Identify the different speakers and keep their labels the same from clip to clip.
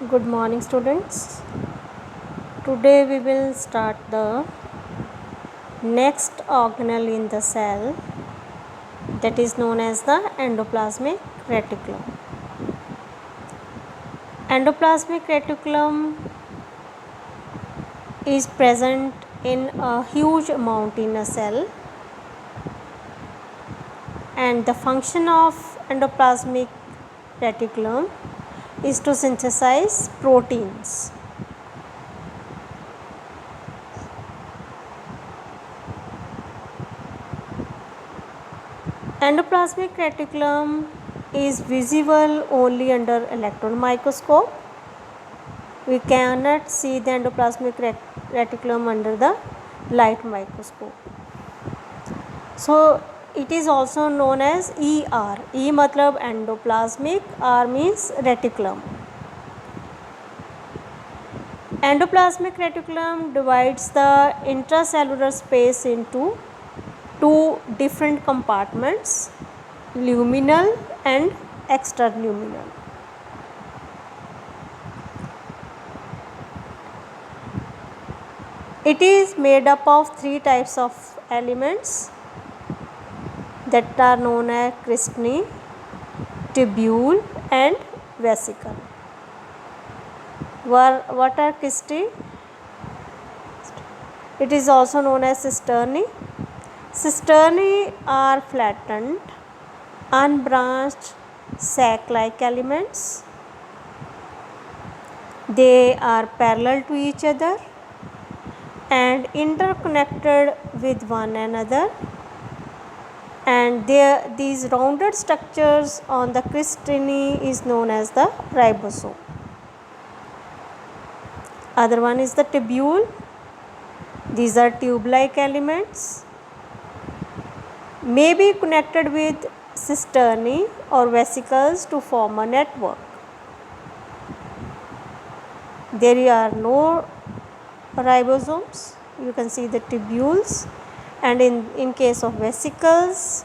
Speaker 1: Good morning, students. Today we will start the next organelle in the cell, that is known as the endoplasmic reticulum. Endoplasmic reticulum is present in a huge amount in a cell, and the function of endoplasmic reticulum is to synthesize proteins. Endoplasmic reticulum is visible only under electron microscope. We cannot see the endoplasmic reticulum under the light microscope. So it is also known as ER. E matlab endoplasmic, R means reticulum. Endoplasmic reticulum divides the intracellular space into two different compartments, luminal and extraluminal. It is made up of three types of elements that are known as cristae, tubule and vesicle. What are cristae? It is also known as cisternae. Cisternae are flattened, unbranched sac-like elements. They are parallel to each other and interconnected with one another, and these rounded structures on the cristae is known as the ribosome. Other one is the tubule. These are tube-like elements, may be connected with cisternae or vesicles to form a network. There are no ribosomes. You can see the tubules, and in case of vesicles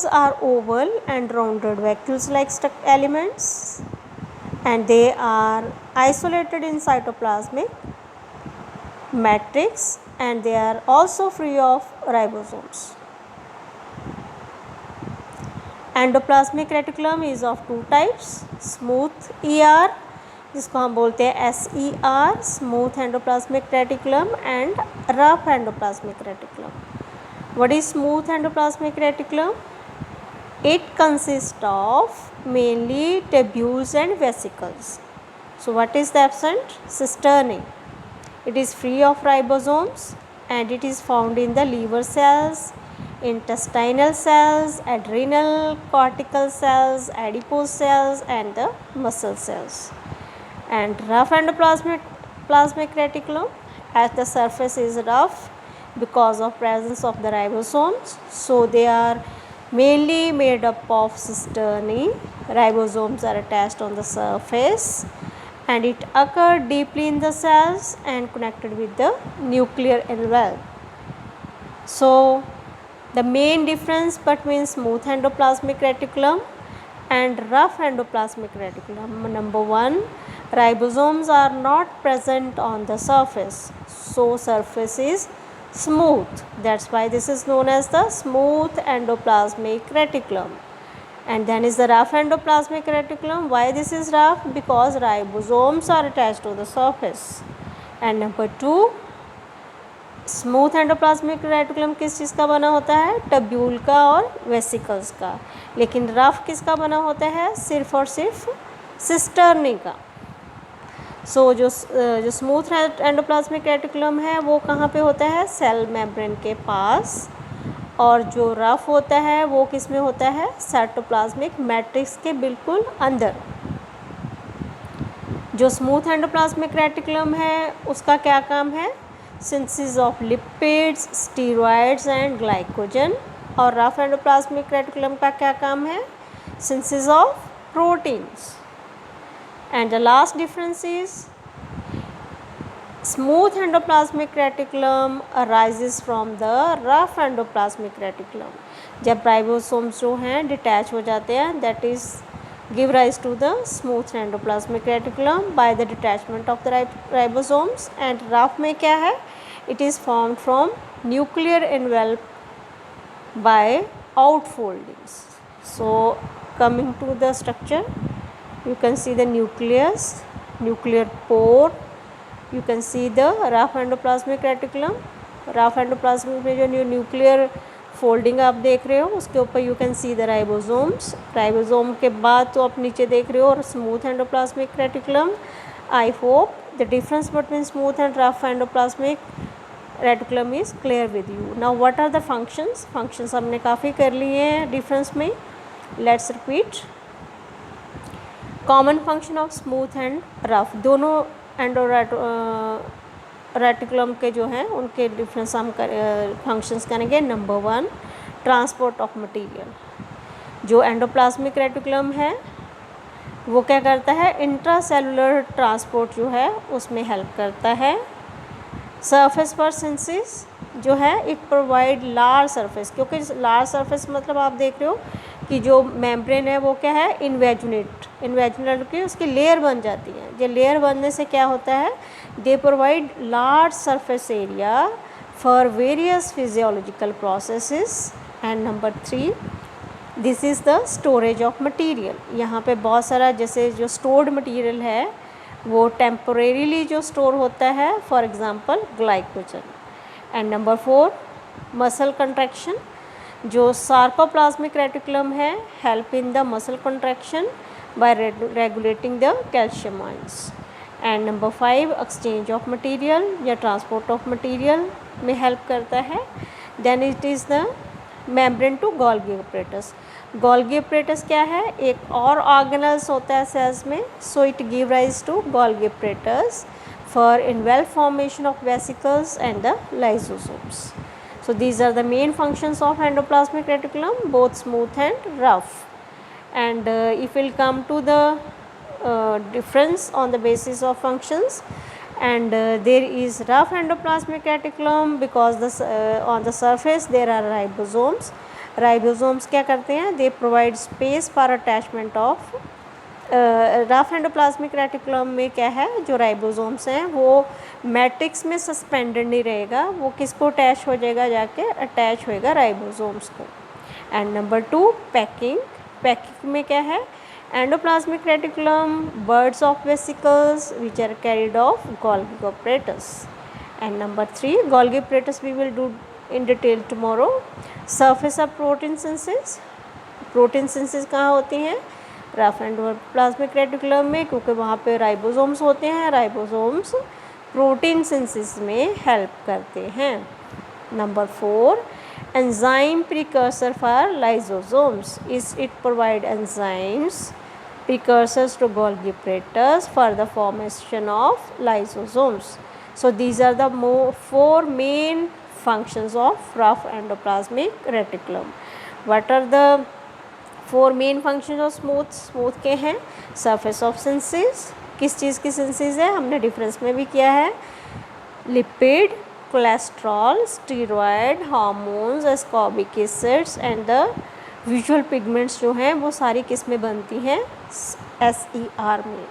Speaker 1: are oval and rounded vacuole-like elements, and they are isolated in cytoplasmic matrix, and they are also free of ribosomes. Endoplasmic reticulum is of two types, smooth ER, जिसको हम बोलते हैं SER, smooth endoplasmic reticulum, and rough endoplasmic reticulum. What is smooth endoplasmic reticulum? It consists of mainly tubules and vesicles. So what is the absent? Cisternae. It is free of ribosomes, and it is found in the liver cells, intestinal cells, adrenal cortical cells, adipose cells, and the muscle cells. And rough endoplasmic reticulum, as the surface is rough because of presence of the ribosomes, so they are mainly made up of cisternae. Ribosomes are attached on the surface, and it occurred deeply in the cells and connected with the nuclear envelope. So the main difference between smooth endoplasmic reticulum and rough endoplasmic reticulum: number one, ribosomes are not present on the surface, so surface is smooth. That's why this is known as the smooth endoplasmic reticulum. And then is the rough endoplasmic reticulum. Why this is rough? Because ribosomes are attached to the surface. And number two, smooth endoplasmic reticulum किस चीज़ का बना होता है? टब्यूल का और vesicles का. लेकिन rough किसका बना होता है? सिर्फ और सिर्फ सिस्टर्नी का. सो जो स्मूथ एंडोप्लाज्मिक रेटिकुलम है वो कहाँ पे होता है? सेल मेम्ब्रेन के पास. और जो रफ होता है वो किस में होता है? साइटोप्लाज्मिक मैट्रिक्स के बिल्कुल अंदर. जो स्मूथ एंडोप्लाज्मिक रेटिकुलम है उसका क्या काम है? Synthesis of lipids, steroids and glycogen. और रफ एंडोप्लाज्मिक रेटिकुलम का क्या काम है? Synthesis of proteins. And the last difference is smooth endoplasmic reticulum arises from the rough endoplasmic reticulum. जब राइबोसोम्स जो हैं डिटैच हो जाते हैं, that is give rise to the smooth endoplasmic reticulum by the detachment of the ribosomes. And rough में क्या है, it is formed from nuclear envelope by outfoldings. So coming to the structure, you can see the nucleus, nuclear pore, you can see the rough endoplasmic reticulum. Rough endoplasmic में जो nuclear folding आप देख रहे हो उसके ऊपर you can see the ribosomes. Ribosome के बाद तो आप नीचे देख रहे हो और smooth endoplasmic reticulum. I hope the difference between smooth and rough endoplasmic reticulum is clear with you. Now what are the functions? Functions हमने काफ़ी कर लिए हैं डिफरेंस में। Let's repeat. Common function of smooth and rough, दोनों reticulum के जो हैं उनके डिफरेंस हम फंक्शंस करेंगे। Number 1, transport of material. जो एंडोप्लाज्मिक रेटिकुलम है वो क्या करता है, इंट्रासेलुलर ट्रांसपोर्ट जो है उसमें हेल्प करता है। सरफेस पर सिंथेसिस जो है इट प्रोवाइड लार्ज सरफेस, क्योंकि लार्ज सरफेस मतलब आप देख रहे हो कि जो मेम्ब्रेन है वो क्या है, इन्वेजिनेट की उसकी लेयर बन जाती है। जो लेयर बनने से क्या होता है, they provide large surface area for various physiological processes. And number 3, this is the storage of material. यहाँ पे बहुत सारा जैसे जो स्टोर्ड मटेरियल है वो टेम्पोरेरीली जो स्टोर होता है, for example glycogen. And number 4, muscle contraction. जो सार्कोप्लाज्मिक रेटिकुलम है help in the muscle contraction by regulating the calcium ions. And number 5, exchange of material या ट्रांसपोर्ट ऑफ मटेरियल में हेल्प करता है। Then it is the membrane to Golgi apparatus। Golgi apparatus क्या है, एक और organelles होता है सेल्स में, so it give rise to Golgi apparatus for involve formation of vesicles and the lysosomes. So these are the main functions of endoplasmic reticulum, both smooth and rough. And if we'll come to the difference on the basis of functions, and there is rough endoplasmic reticulum because on the surface there are ribosomes. Ribosomes क्या करते हैं, they provide space for attachment of rough endoplasmic reticulum में क्या है, जो ribosomes हैं वो matrix में सस्पेंडेड नहीं रहेगा, वो किसको अटैच हो जाएगा, जाके अटैच होएगा राइबोसोम्स को। एंड नंबर 2, पैकिंग में क्या है, endoplasmic reticulum buds of vesicles which are carried of Golgi apparatus. And number 3, Golgi apparatus we will do in detail tomorrow. Surface of protein synthesis कहाँ होती हैं, रफ एंडोप्लाज्मिक रेटिकुलम में, क्योंकि वहाँ पे राइबोसोम्स होते हैं। राइबोसोम्स प्रोटीन सिंथेसिस में हेल्प करते हैं। Number 4, enzyme precursor for lysosomes is it provide enzymes precursors to Golgi apparatus for the formation of lysosomes. So these are the 4 main functions of rough endoplasmic reticulum. What are the 4 main function of smooth के हैं, surface of synthesis, किस चीज़ की synthesis है हमने difference में भी किया है, lipid, cholesterol, steroid, hormones, ascorbic acids and the visual pigments जो हैं वो सारी किस में बनती हैं, SER में।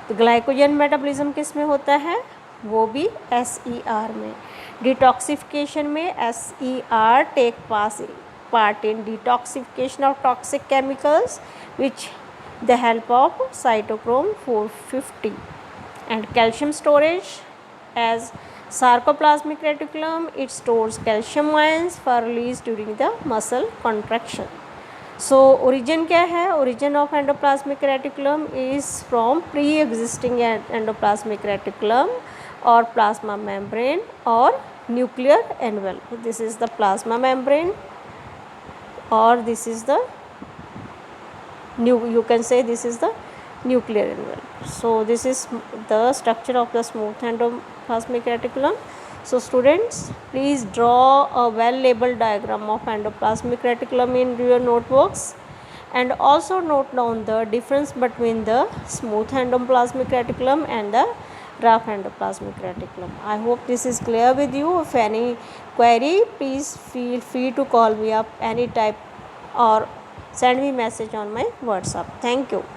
Speaker 1: तो ग्लाइकोजन मेटाबॉलिज्म किस में होता है, वो भी SER में। डिटॉक्सिफिकेशन में SER take part in detoxification of toxic chemicals with the help of cytochrome 450. And calcium storage, as sarcoplasmic reticulum it stores calcium ions for release during the muscle contraction. So origin क्या है, origin of endoplasmic reticulum is from pre-existing endoplasmic reticulum or plasma membrane or nuclear envelope. This is the plasma membrane or this is the you can say this is the nuclear envelope. So this is the structure of the smooth endoplasmic reticulum. So students, please draw a well labeled diagram of endoplasmic reticulum in your notebooks, and also note down the difference between the smooth endoplasmic reticulum and the rough endoplasmic reticulum. I hope this is clear with you. If any query, please feel free to call me up any type or send me message on my WhatsApp. Thank you.